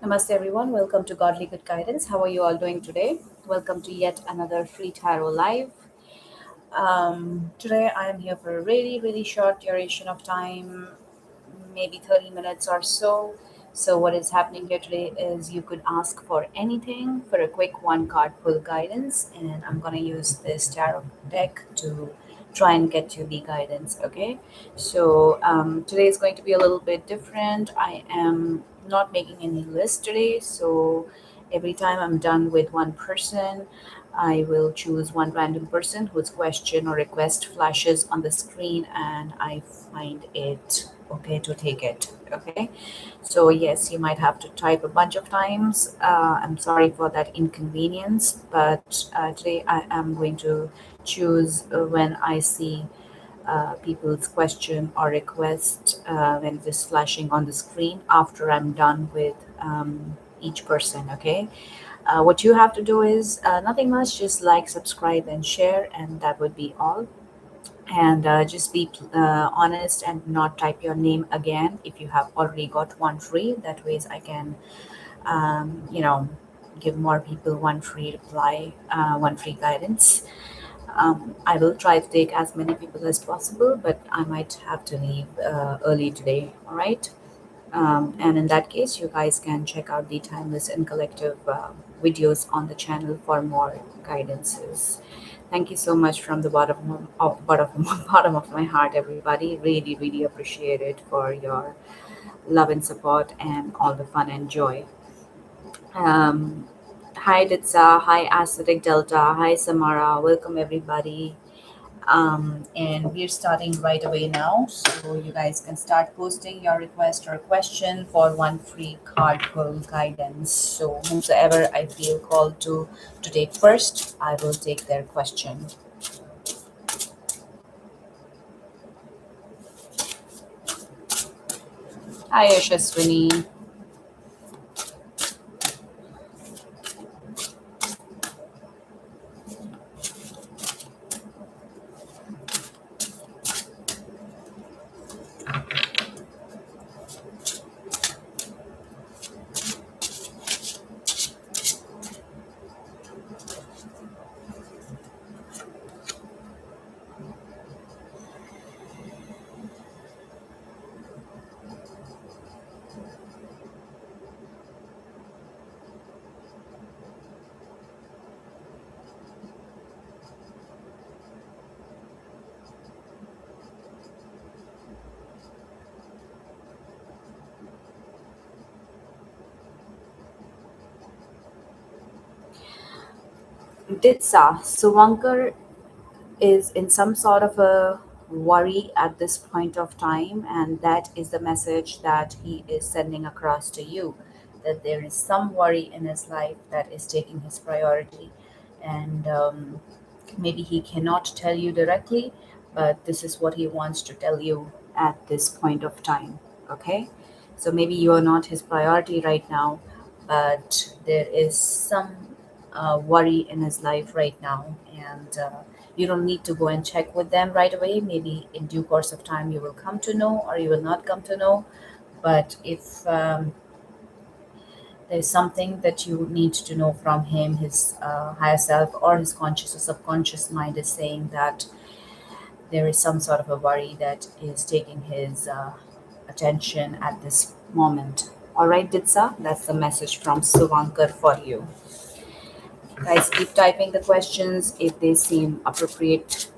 Namaste, everyone. Welcome to Godly Good Guidance. How are you all doing today? Welcome to yet another free tarot live. Today, I am here for a really, really short duration of time, maybe 30 minutes or so. So, what is happening here today is you could ask for anything for a quick one card pull guidance, and I'm going to use this tarot deck to try and get you the guidance. Okay, so today is going to be a little bit different. I am not making any list today, so every time I'm done with one person, I will choose one random person whose question or request flashes on the screen, and I find it okay to take it. Okay, so yes, you might have to type a bunch of times. I'm sorry for that inconvenience, but today I am going to choose when I see people's question or request when it is flashing on the screen after I'm done with each person. Okay, what you have to do is nothing much, just like, subscribe, and share, and that would be all. And just be honest and not type your name again if you have already got one free. That ways I can, you know, give more people one free reply, one free guidance. I will try to take as many people as possible, but I might have to leave early today. All right. And in that case, you guys can check out the Timeless and Collective videos on the channel for more guidances. Thank you so much from the bottom of my heart, everybody. Really, really appreciate it for your love and support and all the fun and joy. Um, Hi, Ditsa. Hi, Acidic Delta. Hi, Samara. Welcome, everybody. And we're starting right away now, so you guys can start posting your request or question for one free card pull guidance. So whomsoever I feel called to take first, I will take their question. Hi, Yashaswini. Ditsa. Suvankar is in some sort of a worry at this point of time, and that is the message that he is sending across to you, that there is some worry in his life that is taking his priority. And maybe he cannot tell you directly, but this is what he wants to tell you at this point of time. Okay, so maybe you are not his priority right now, but there is some worry in his life right now, and you don't need to go and check with them right away. Maybe in due course of time you will come to know, or you will not come to know. But if there's something that you need to know from him, his higher self or his conscious or subconscious mind is saying that there is some sort of a worry that is taking his attention at this moment. All right, Ditsa, that's the message from Suvankar for you. Guys, keep typing the questions. If they seem appropriate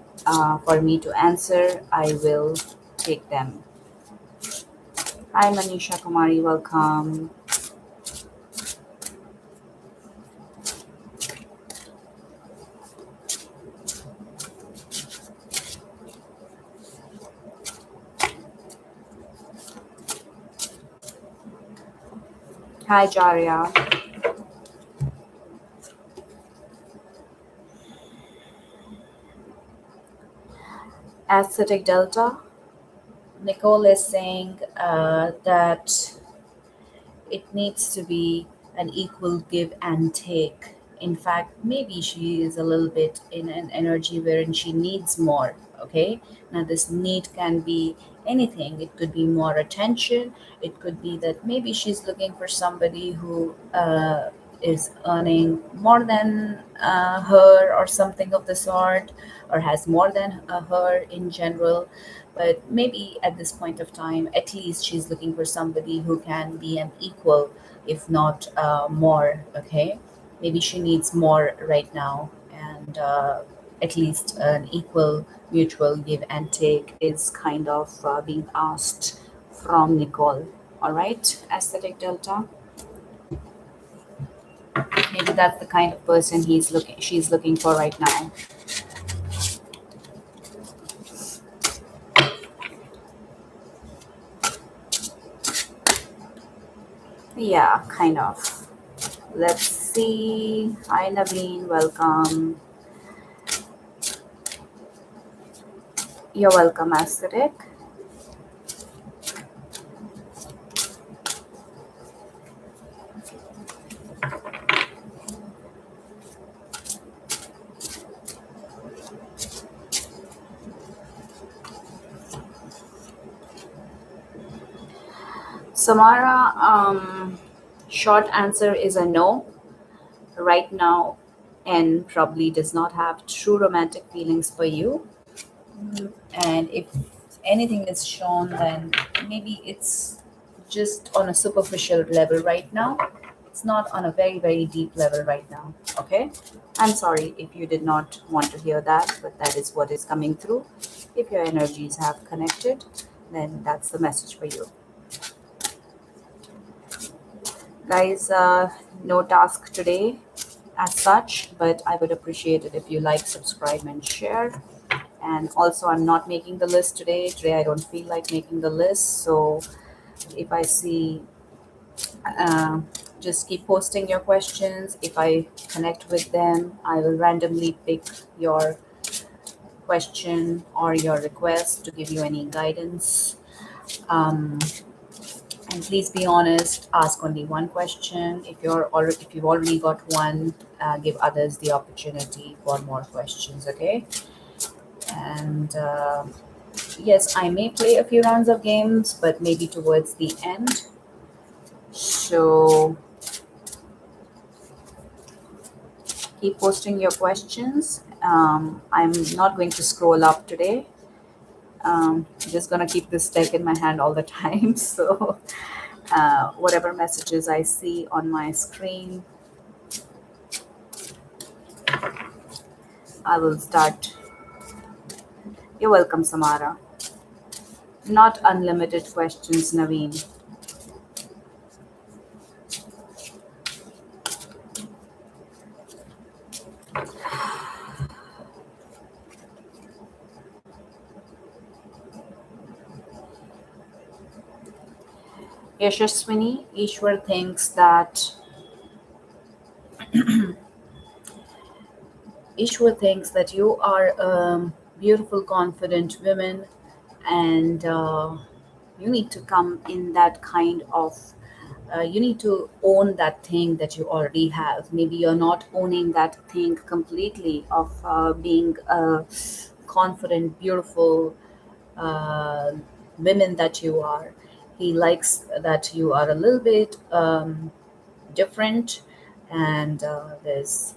for me to answer, I will take them. Hi, Manisha Kumari, welcome. Hi, Jarya. Aesthetic Delta. Nicole is saying that it needs to be an equal give and take. In fact, maybe she is a little bit in an energy wherein she needs more. Okay. Now, this need can be anything. It could be more attention. It could be that maybe she's looking for somebody who is earning more than her or something of the sort, or has more than her in general. But maybe at this point of time, at least she's looking for somebody who can be an equal, if not more. Okay, maybe she needs more right now, and at least an equal mutual give and take is kind of being asked from Nicole. All right, aesthetic delta. Maybe that's the kind of person she's looking for right now. Yeah, kind of. Let's see. Hi, Naveen. Welcome. You're welcome, aesthetic. Samara, short answer is a no. Right now, and probably does not have true romantic feelings for you. And if anything is shown, then maybe it's just on a superficial level right now. It's not on a very, very deep level right now. Okay? I'm sorry if you did not want to hear that, but that is what is coming through. If your energies have connected, then that's the message for you. Guys, no task today as such, but I would appreciate it if you like, subscribe, and share. And also, I'm not making the list today. Today, I don't feel like making the list. So, if I see, uh, just keep posting your questions. If I connect with them, I will randomly pick your question or your request to give you any guidance. Um, and please be honest. Ask only one question. If you've already got one, give others the opportunity for more questions. Okay. And yes, I may play a few rounds of games, but maybe towards the end. So keep posting your questions. I'm not going to scroll up today. I'm just gonna keep this deck in my hand all the time. So whatever messages I see on my screen, I will start. You're welcome, Samara. Not unlimited questions, Naveen. Yashaswini, Ishwar thinks that you are a beautiful, confident woman, and you need to come in that kind of. You need to own that thing that you already have. Maybe you're not owning that thing completely of being a confident, beautiful uh, women that you are. He likes that you are a little bit different, and there's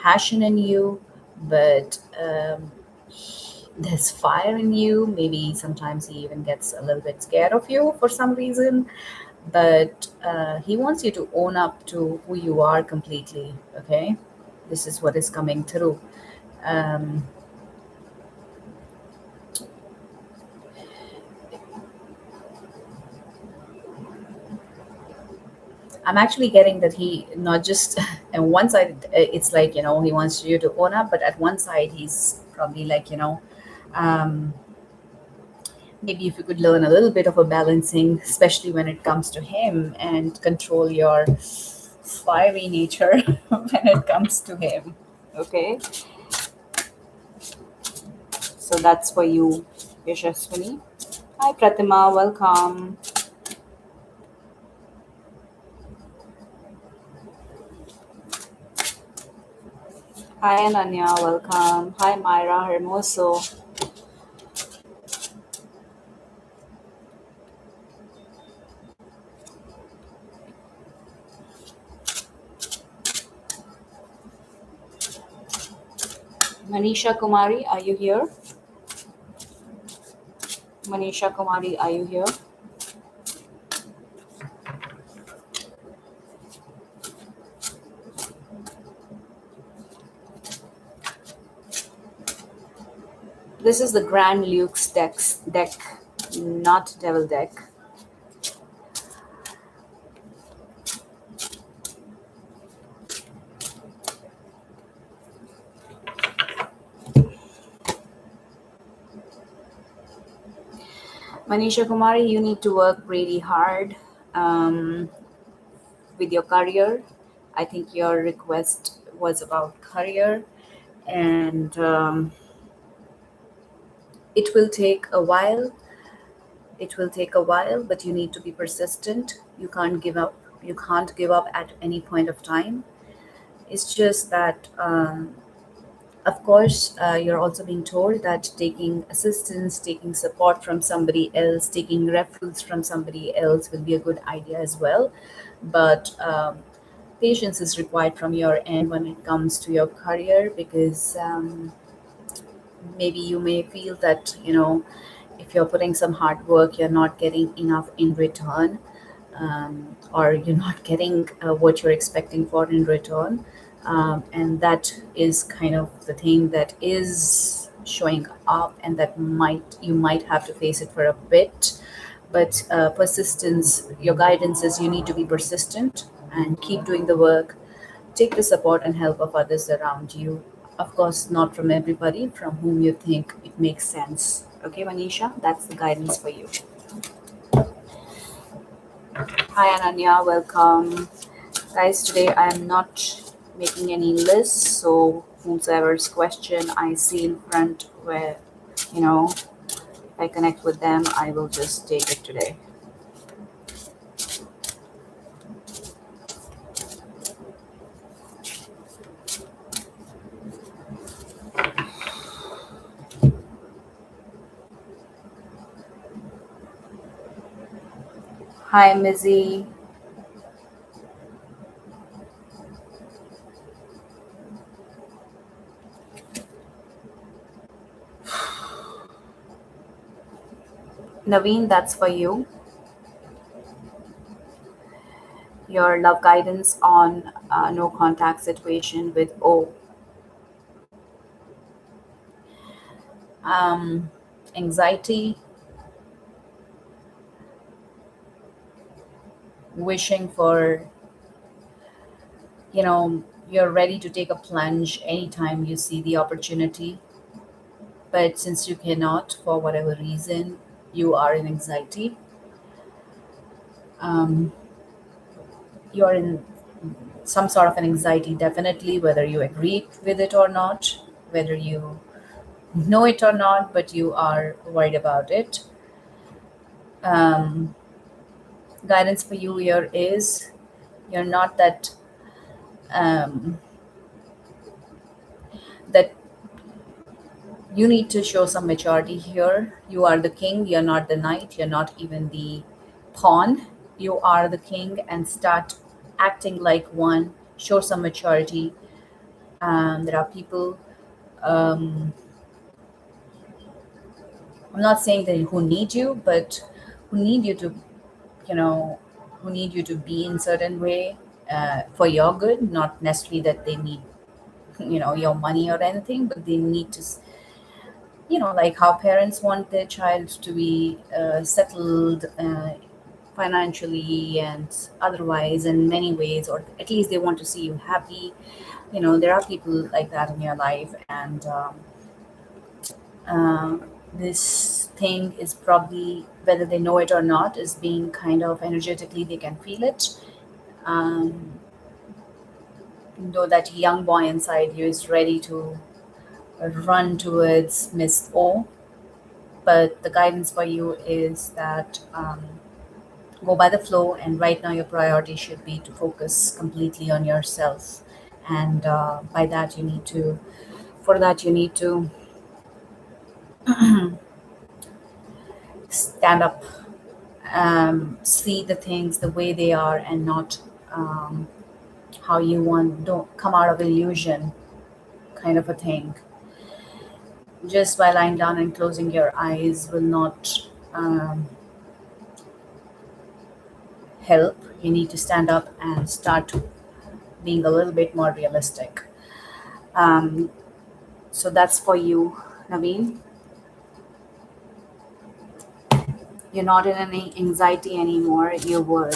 passion in you, but there's fire in you. Maybe sometimes he even gets a little bit scared of you for some reason, but he wants you to own up to who you are completely. Okay, this is what is coming through. um, I'm actually getting that he not just and one side it's like, he wants you to own up, but at one side he's probably like, um, maybe if you could learn a little bit of a balancing, especially when it comes to him, and control your fiery nature when it comes to him. Okay, so that's for you, Yashaswini. Hi, Pratima, welcome. Hi, Ananya, welcome. Hi, Myra Hermoso. Manisha Kumari, are you here? Manisha Kumari, are you here? This is the Grand Luke's deck, not Devil deck. Manisha Kumari, you need to work really hard um, with your career. I think your request was about career, and it will take a while. It will take a while, but you need to be persistent. You can't give up. You can't give up at any point of time. It's just that, of course, you're also being told that taking assistance, taking support from somebody else, taking referrals from somebody else will be a good idea as well. But patience is required from your end when it comes to your career, because maybe you may feel that, if you're putting some hard work, you're not getting enough in return, or you're not getting what you're expecting for in return. And that is kind of the thing that is showing up, and that might you might have to face it for a bit. But persistence, your guidance is you need to be persistent and keep doing the work. Take the support and help of others around you. Of course, not from everybody, from whom you think it makes sense. Okay, Manisha, that's the guidance for you. Hi, Ananya, welcome. Guys, today I am not making any lists, so whomsoever's question I see in front, where, if I connect with them, I will just take it today. Hi, Mizzy. Naveen, that's for you. Your love guidance on no contact situation with O. Um, Anxiety, wishing for, you're ready to take a plunge anytime you see the opportunity. But since you cannot, for whatever reason, you are in anxiety. Um, you're in some sort of an anxiety, definitely, whether you agree with it or not, whether you know it or not, but you are worried about it. Um, Guidance for you here is you're not um, that you need to show some maturity here. You are the king, you're not the knight, you're not even the pawn. You are the king, and start acting like one. Show some maturity. There are people, um, I'm not saying that who need you, but who need you to, you know, who need you to be in certain way for your good, not necessarily that they need, your money or anything, but they need to, like how parents want their child to be settled financially and otherwise in many ways, or at least they want to see you happy. There are people like that in your life, and this thing is probably, whether they know it or not, is being kind of energetically, they can feel it. um, though that young boy inside you is ready to run towards Miss O. But the guidance for you is that, go by the flow, and right now your priority should be to focus completely on yourself. And by that you need to for that you need to stand up, see the things the way they are, and not how you want. Don't come out of illusion, kind of a thing. Just by lying down and closing your eyes will not help. You need to stand up and start being a little bit more realistic. um, so that's for you, Naveen. You're not in any anxiety anymore, you were.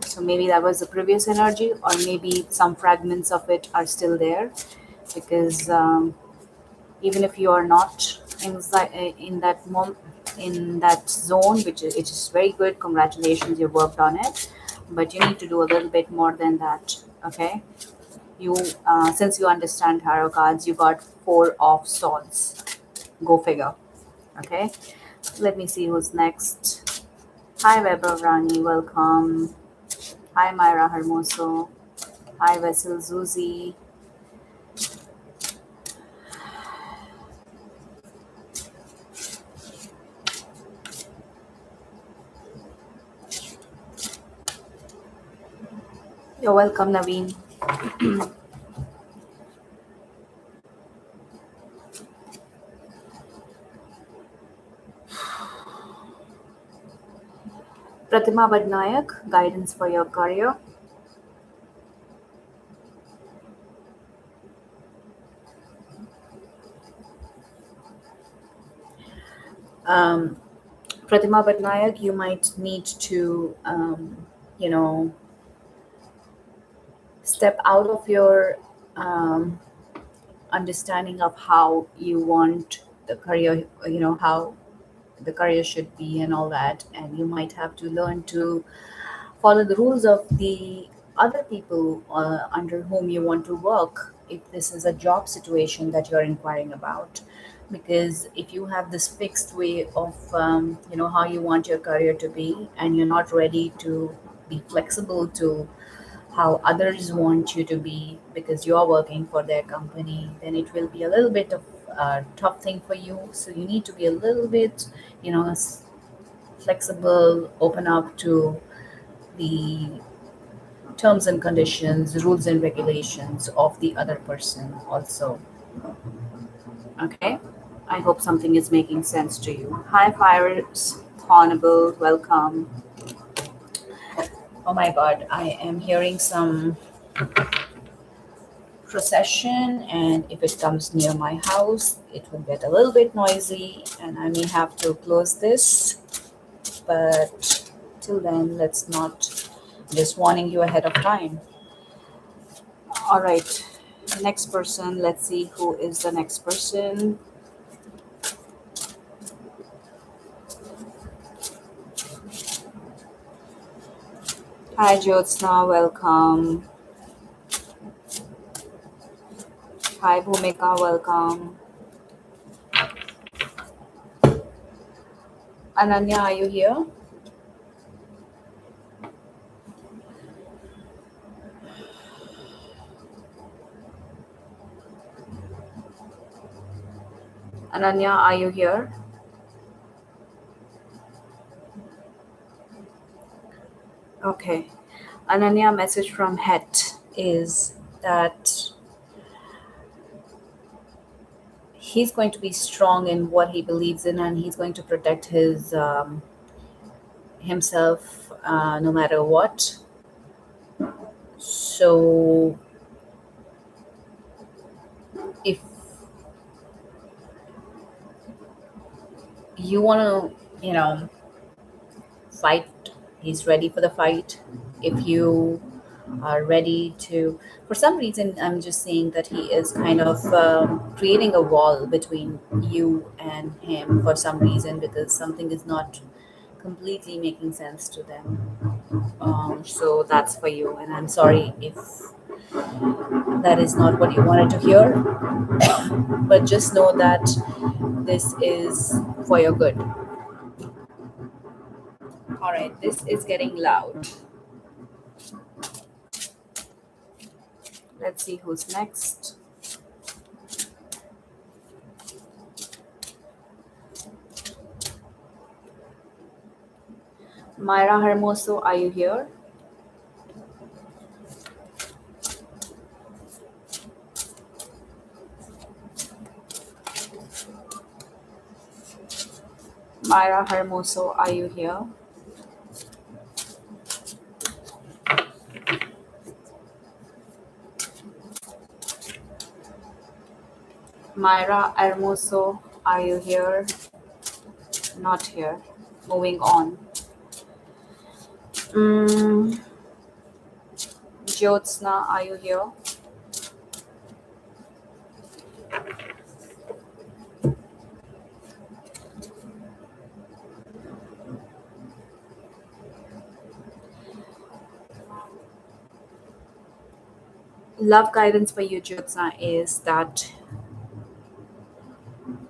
So maybe that was the previous energy, or maybe some fragments of it are still there, because even if you are not in that in that zone, which is very good, congratulations, you worked on it, but you need to do a little bit more than that. Okay, you since you understand tarot cards, you got four of swords. Go figure. Okay, let me see who's next. Hi Weber Rani, welcome. Hi Myra Hermoso. Hi Vessel Zuzi. You're welcome, Naveen. Pratima Badnayak, guidance for your career. um, Pratima Patnaik, you might need to, you know, step out of your um, understanding of how you want the career, how the career should be and all that. And you might have to learn to follow the rules of the other people under whom you want to work, if this is a job situation that you're inquiring about. Because if you have this fixed way of how you want your career to be, and you're not ready to be flexible to how others want you to be because you're working for their company, then it will be a little bit of a tough thing for you. So you need to be a little bit, flexible, open up to the terms and conditions, rules and regulations of the other person also. Okay? I hope something is making sense to you. Hi, Fires, Honorable, welcome. Oh my god, I am hearing some procession, and if it comes near my house, it will get a little bit noisy, and I may have to close this. But till then, let's not. Just warning you ahead of time. All right, next person. Let's see who is the next person. Hi, Jyotsna, welcome. Hi, Bhumika, welcome. Ananya, are you here? Ananya, are you here? Okay. Ananya, message from Het is that he's going to be strong in what he believes in, and he's going to protect his himself no matter what. So if you want to, fight, he's ready for the fight. If you are ready to, for some reason, I'm just saying that he is kind of creating a wall between you and him for some reason, because something is not completely making sense to them. So that's for you, and I'm sorry if that is not what you wanted to hear, but just know that this is for your good. All right, this is getting loud. Let's see who's next. Myra Hermoso, are you here? Myra Hermoso, are you here? Myra Hermoso, are you here? Not here. Moving on. Mm, Jyotsna, are you here? Love guidance for you, Jyotsna, is that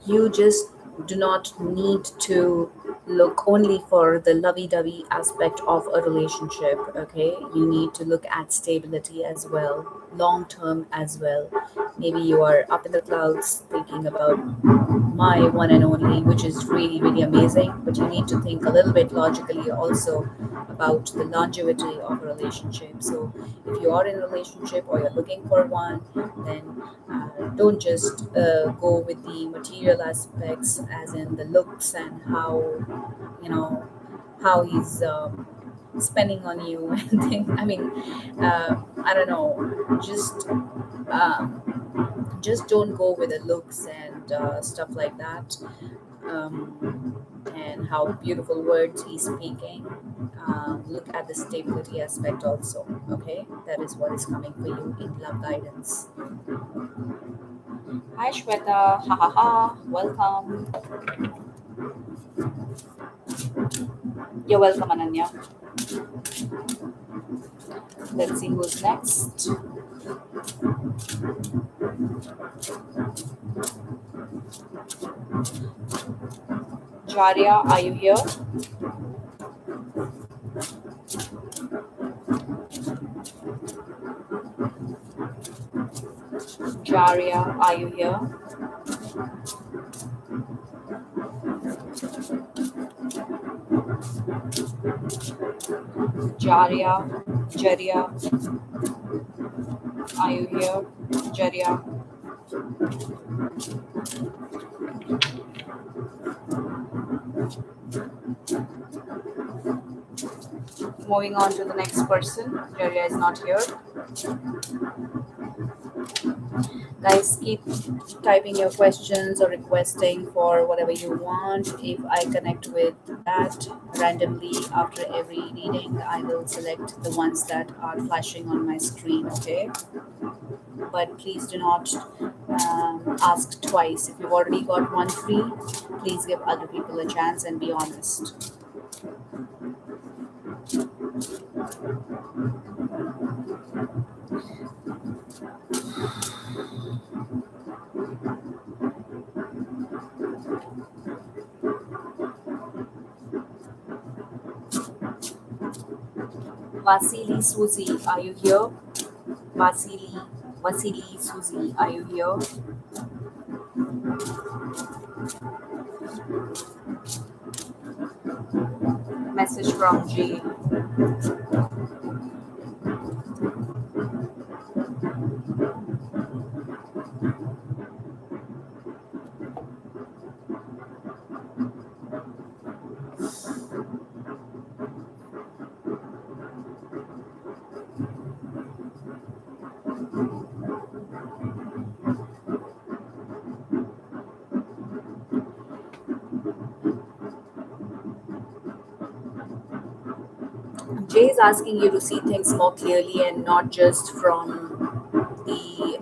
you just do not need to look only for the lovey-dovey aspect of a relationship. Okay, you need to look at stability as well, long term as well. Maybe you are up in the clouds thinking about my one and only, which is really, really amazing. But you need to think a little bit logically also about the longevity of a relationship. So, if you are in a relationship or you're looking for one, then don't just go with the material aspects, as in the looks and you know, how he's spending on you and things. I mean, I don't know. Just don't go with the looks and stuff like that, and how beautiful words he's speaking. Look at the stability aspect also. Okay, that is what is coming for you in love guidance. Hi Shweta, ha ha ha, welcome. You're welcome, Ananya. Let's see who's next. Jarya, are you here? Jarya, are you here? Jarya, Jarya, are you here? Jarya. Moving on to the next person. Jarya is not here. Guys, keep typing your questions or requesting for whatever you want. If I connect with that randomly after every reading, I will select the ones that are flashing on my screen, okay? But please do not ask twice. If you've already got one free, please give other people a chance and be honest. Vasily Suzy, are you here? Vasily, Vasily Suzy, are you here? Message from G. Jay is asking you to see things more clearly and not just from the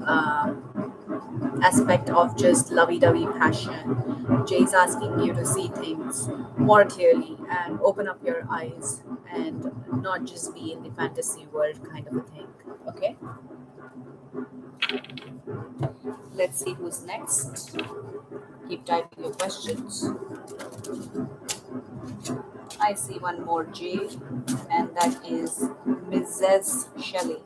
aspect of just lovey-dovey passion. Jay is asking you to see things more clearly and open up your eyes and not just be in the fantasy world kind of a thing. Okay, let's see who's next. Keep typing your questions. I see one more J, and that is Mrs. Shelley.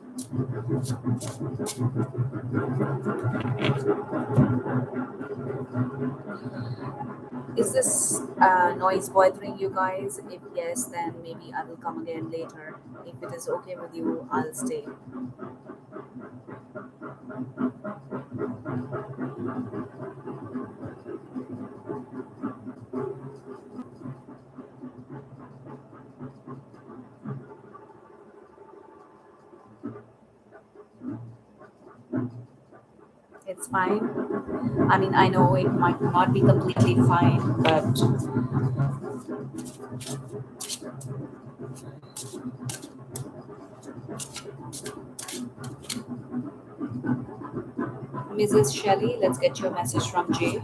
Is this noise bothering you guys? If yes, then maybe I will come again later. If it is okay with you, I'll stay. It's fine. I mean, I know it might not be completely fine, but Mrs. Shelley, let's get your message from Jay.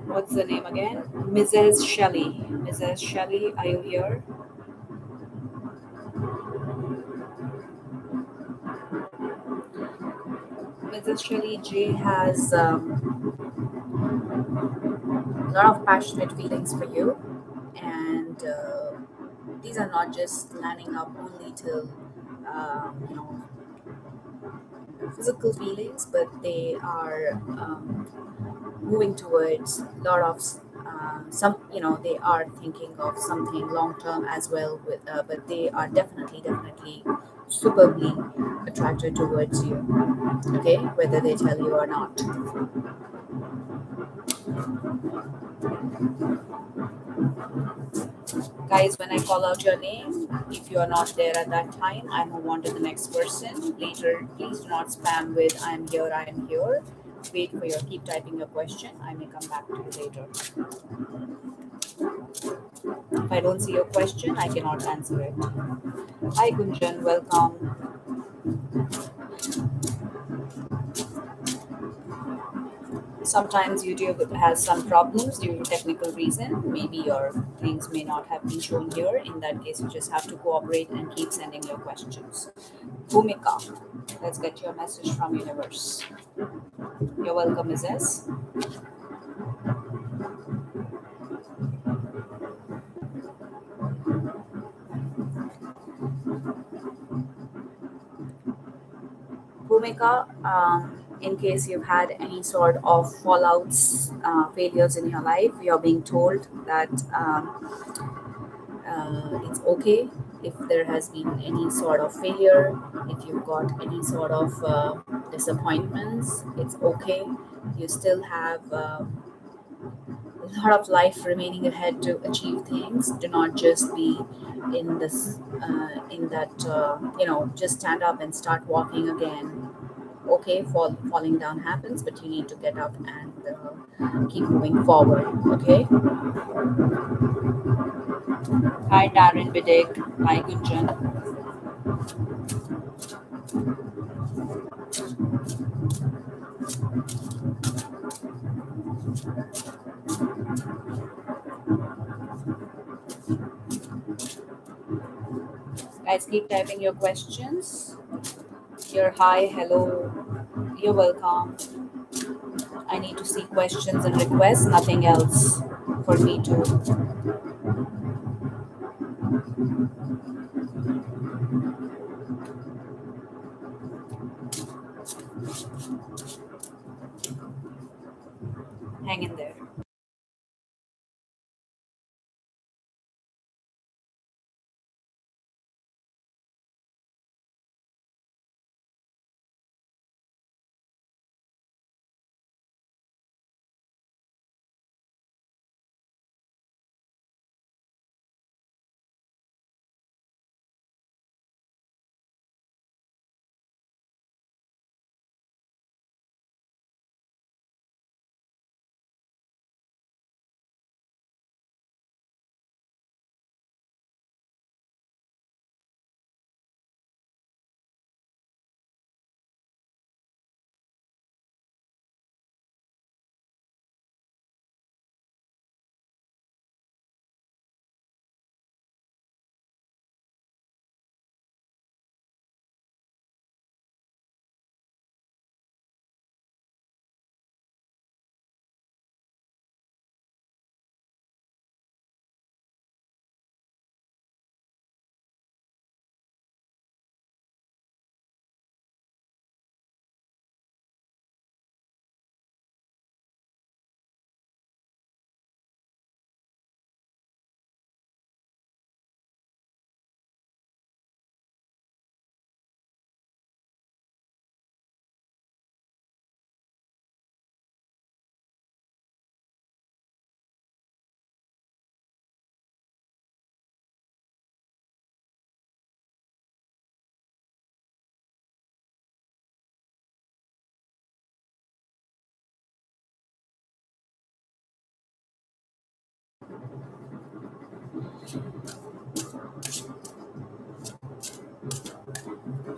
What's the name again? Mrs. Shelley. Mrs. Shelley, are you here? Mrs. Shelley, Jay has a lot of passionate feelings for you, and these are not just landing up only till you know physical feelings, but they are moving towards a lot of some. They are thinking of something long term as well. But they are definitely superbly attracted towards you. Okay, whether they tell you or not. Guys, when I call out your name, if you are not there at that time, I move on to the next person. Later, please do not spam with I'm here, I am here. Wait for your keep typing your question. I may come back to you later. If I don't see your question, I cannot answer it. Hi Gunjan, welcome. Sometimes YouTube has some problems due to technical reason. Maybe your things may not have been shown here. In that case, you just have to cooperate and keep sending your questions. Bhumika, let's get your message from universe. You're welcome, Mrs. Bhumika, in case you've had any sort of fallouts, failures in your life, you're being told that it's okay if there has been any sort of failure, if you've got any sort of disappointments, it's okay. You still have a lot of life remaining ahead to achieve things. Do not just be in this, in that, just stand up and start walking again. Okay, falling down happens, but you need to get up and keep moving forward. Okay. Hi, Darren Bidik. Hi, Gunjan. Guys, keep typing your questions. Your hi, hello. You're welcome. I need to see questions and requests, nothing else for me to hang in there.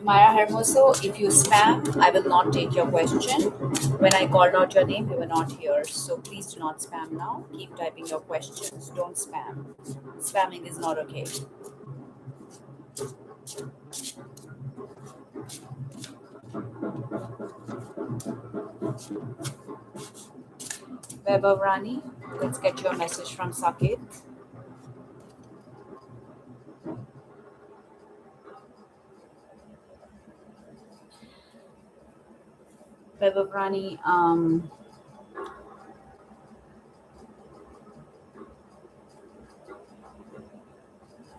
Maya Hermoso, if you spam, I will not take your question. When I called out your name, you were not here. So please do not spam now. Keep typing your questions. Don't spam. Spamming is not okay. Vaibhav Rani, let's get your message from Saket. Vaibhav Rani,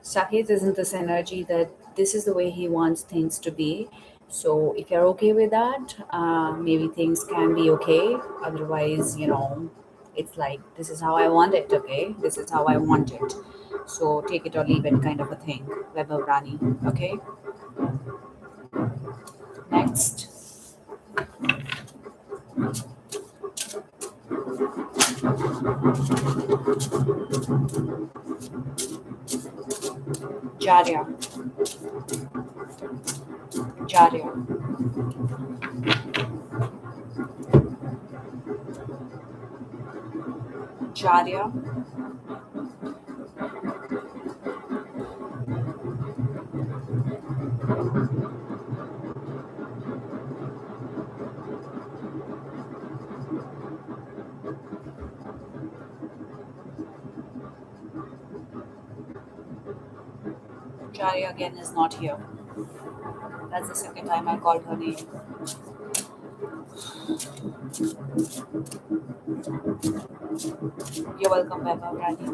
Saket isn't this energy that this is the way he wants things to be. So if you're okay with that, maybe things can be okay. Otherwise, it's like this is how I want it. Okay, this is how I want it. So take it or leave it, kind of a thing. Vaibhav Rani. Okay. Next, Jarya. Jarya. Jarya. Jarya again is not here. That's the second time I called her name. You're welcome, Vaibhav Rani.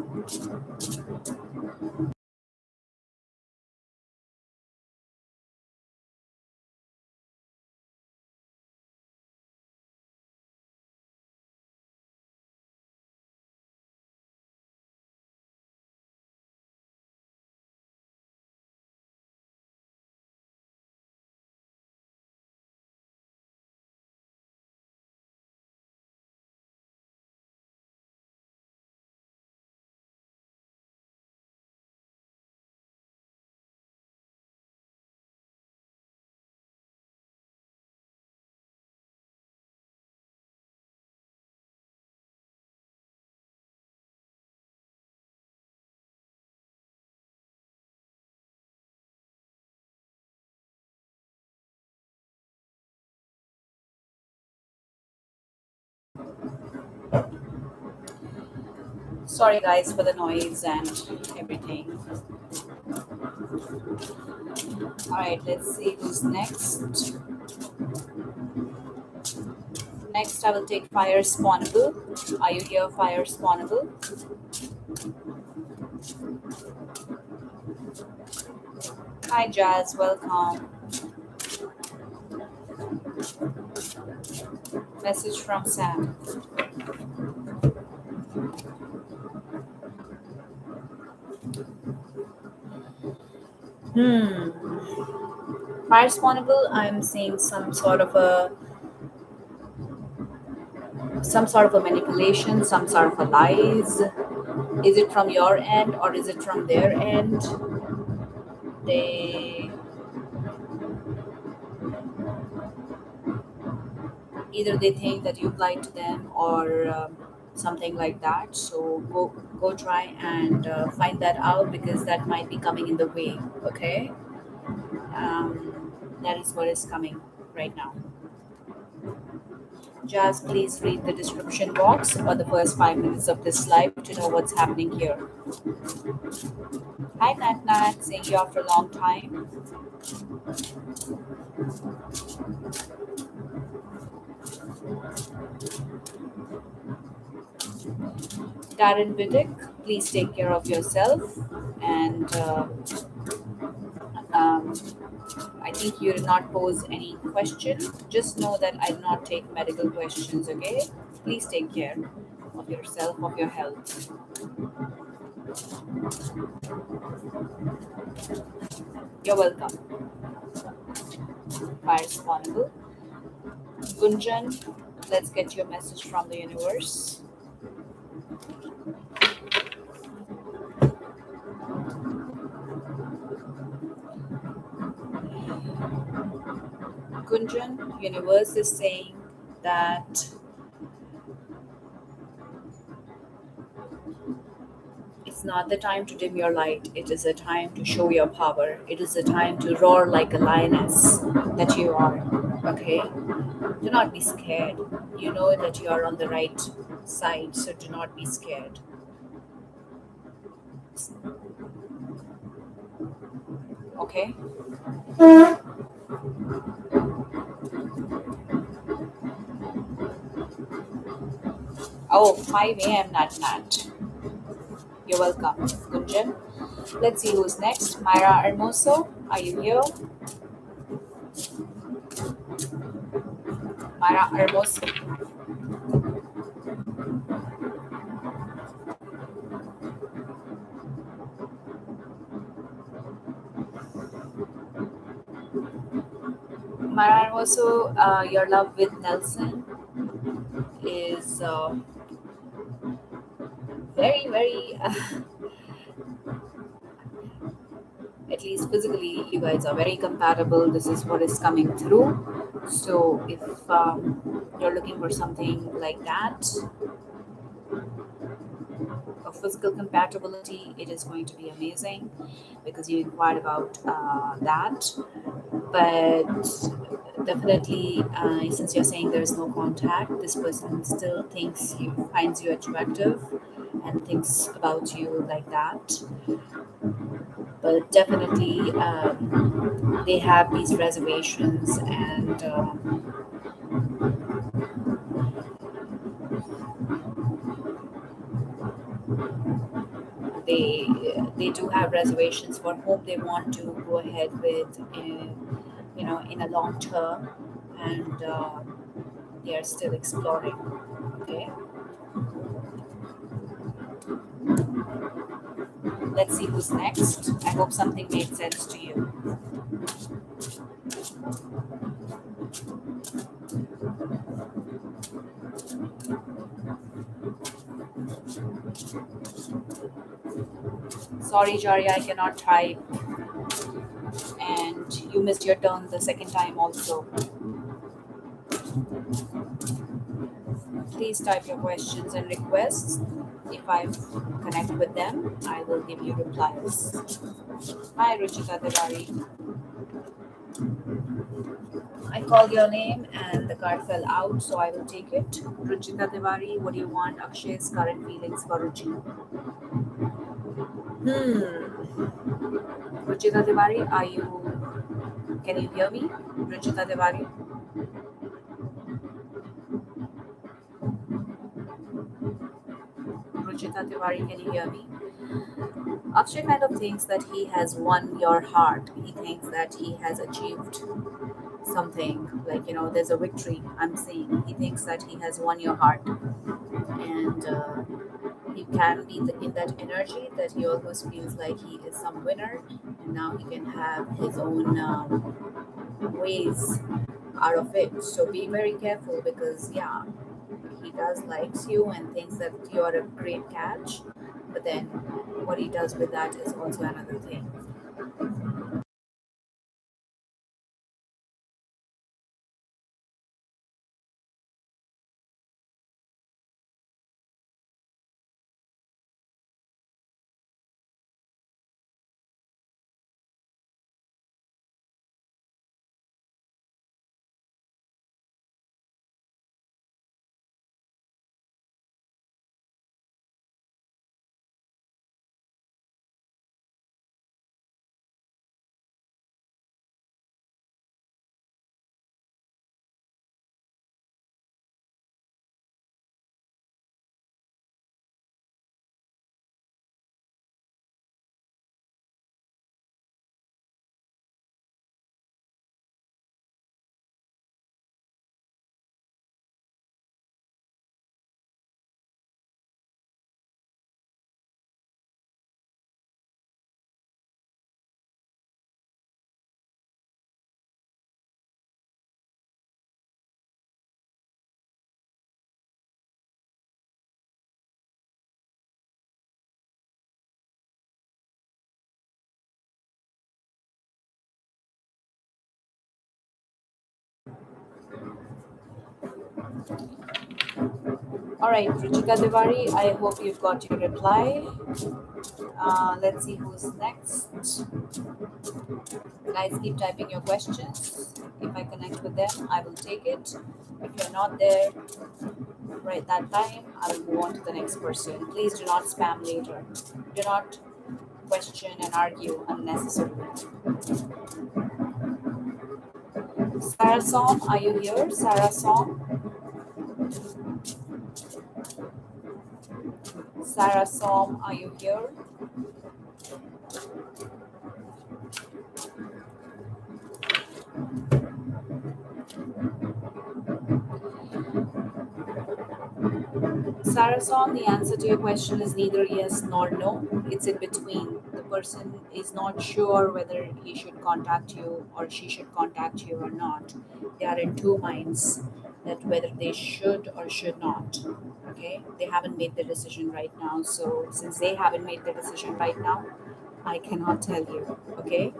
Sorry, guys, for the noise and everything. All right, let's see who's next. Next, I will take Fire Spawnable. Are you here, Fire Spawnable? Hi, Jazz. Welcome. Message from Sam. Fire Spawnable. I'm seeing some sort of a manipulation, some sort of a lies. Is it from your end or is it from their end? They either they think that you've lied to them or something like that. So go try and find that out because that might be coming in the way. Okay, that is what is coming right now. Just please read the description box for the first 5 minutes of this live to know what's happening here. Hi Nat Nat, seeing you after a long time. Darren Vidic, please take care of yourself and um, I think you did not pose any question. Just know that I do not take medical questions, okay? Please take care of yourself, of your health. You're welcome. Fire Spawnable. Gunjan, let's get your message from the universe. Gunjan, universe is saying that it's not the time to dim your light. It is a time to show your power. It is a time to roar like a lioness that you are. Okay? Do not be scared. You know that you are on the right side, so do not be scared. Okay? Oh, 5 a.m. Nat Nat. You're welcome, Gunjan. Let's see who's next. Myra Hermoso, are you here? Myra Hermoso. Myra Hermoso, your love with Nelson is very, very, at least physically, you guys are very compatible. This is what is coming through. So if you're looking for something like that, a physical compatibility, it is going to be amazing because you inquired about that. But definitely, since you're saying there is no contact, this person still thinks you finds you attractive and thinks about you like that. But definitely, they have these reservations, and they they do have reservations for whom they want to go ahead with, in a long term, and they are still exploring. Okay, let's see who's next. I hope something made sense to you. Sorry, Jari, I cannot type, and you missed your turn the second time also. Please type your questions and requests. If I connect with them, I will give you replies. Hi, Ruchita Tiwari. I called your name and the card fell out, so I will take it. Ruchita Tiwari, what do you want? Akshay's current feelings for Ruchi. Ruchita Tiwari, are you? Can you hear me? Ruchita Tiwari. Ruchita Tiwari, can you hear me? Akshay kind of thinks that he has won your heart. He thinks that he has achieved something, like, there's a victory. I'm seeing. He thinks that he has won your heart, and he can be in that energy that he always feels like he is some winner, and now he can have his own ways out of it. So be very careful because, yeah, he does likes you and thinks that you are a great catch, but then what he does with that is also another thing. All right, Ruchika Tiwari, I hope you've got your reply. Let's see who's next. Guys, keep typing your questions. If I connect with them, I will take it. If you're not there right that time, I will move on to the next person. Please do not spam later. Do not question and argue unnecessarily. Sarah Song, are you here? Sarah Song? Sarah Song, are you here? Sarah Song, the answer to your question is neither yes nor no. It's in between. The person is not sure whether he should contact you or she should contact you or not. They are in two minds that whether they should or should not. Okay? They haven't made the decision right now. So since they haven't made the decision right now, I cannot tell you. Okay?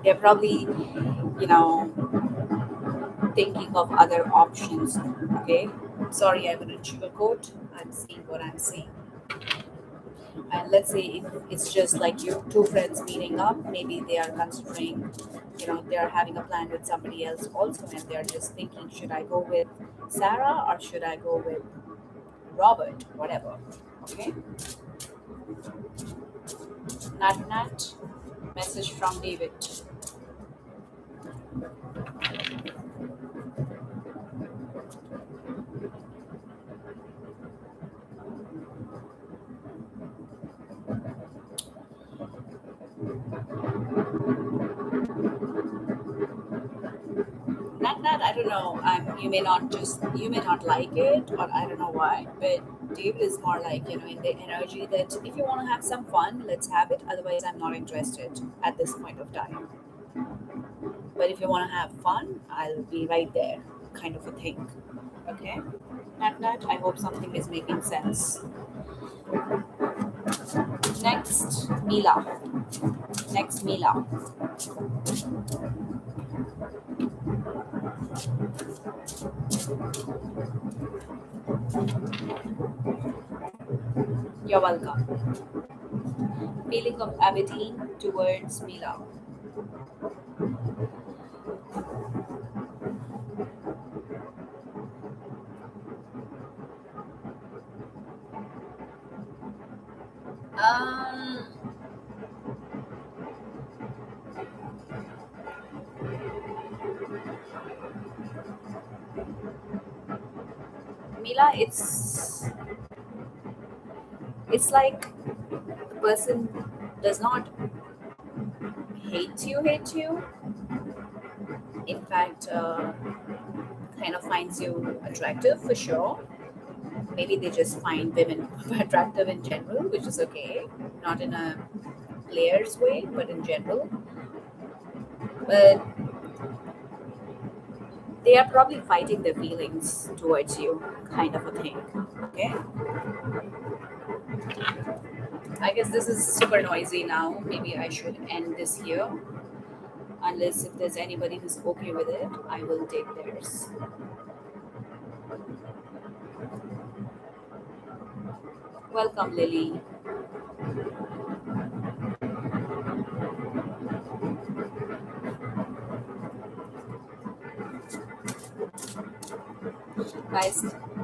They're probably, you know, thinking of other options. Okay? Sorry, I wouldn't sugarcoat. I'm seeing what I'm seeing. And let's say if it's just like you two friends meeting up, maybe they are considering, they are having a plan with somebody else also, and they're just thinking, should I go with Sarah or should I go with Robert? Whatever. Okay. Nat Nat. Message from David. Nat, I don't know. You may not like it, or I don't know why. But David is more like, in the energy that if you want to have some fun, let's have it. Otherwise, I'm not interested at this point of time. But if you want to have fun, I'll be right there, kind of a thing. Okay? Nat, I hope something is making sense. Next, Mila. Next, Mila. You're welcome. Feeling of Aberdeen towards Mila. Um, Mila, it's like the person does not hate you. In fact, kind of finds you attractive for sure. Maybe they just find women attractive in general, which is okay. Not in a player's way, but in general. But they are probably fighting their feelings towards you, kind of a thing. Okay? I guess this is super noisy now. Maybe I should end this here. Unless if there's anybody who's okay with it, I will take theirs. Welcome, Lily. Guys,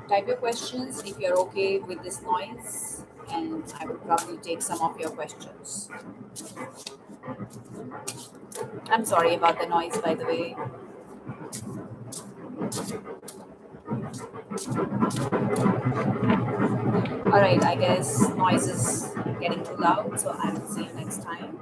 type your questions if you're okay with this noise, and I will probably take some of your questions. I'm sorry about the noise, by the way. Alright, I guess noise is getting too loud, so I will see you next time.